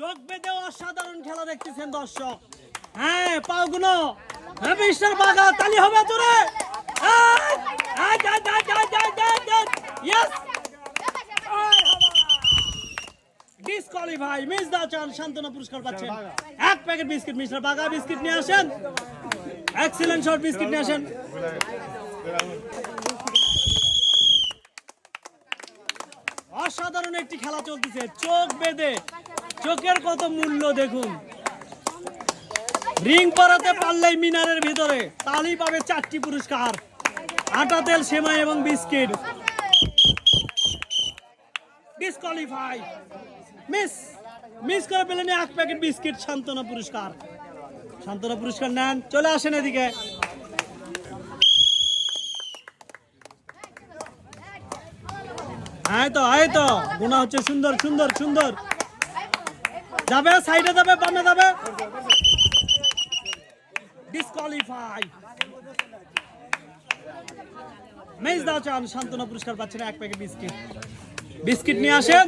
চোখ বেঁধে অসাধারণ খেলা দেখতেছেন দর্শক। হ্যাঁ পাওগুলো হ্যাঁ মিস্টার বাগা তালি হবে তোরে। ডিসকোয়ালিফাই মিস দা চান সান্ত্বনা পুরস্কার পাচ্ছেন। এক প্যাকেট বিস্কিট মিস্টার বাগা বিস্কিট নিয়ে আসেন। এক্সিলেন্ট শট বিস্কিট নিয়ে আসেন। অসাধারণ একটি খেলা চলতেছে চোখ বেঁধে। চোখের কত মূল্য দেখুন। রিং পরাতে পারলেই মিনারের ভিতরে তালি পাবে 4টি পুরস্কার, আটা তেল সেমাই এবং বিস্কিট। ডিসকোয়ালিফাই মিস করে পেলেন এক প্যাকেট বিস্কিট। সান্ত্বনা পুরস্কার নেন, চলে আসেন এদিকে। এই তো গুণা হচ্ছে সুন্দর সুন্দর সুন্দর। যাবে সাইডে যাবে বামে যাবে। ডিসকোয়ালিফাই মেজ দা চান সান্ত্বনা পুরস্কার পাচ্ছেন এক প্যাকেট বিস্কিট নিয়ে আসেন।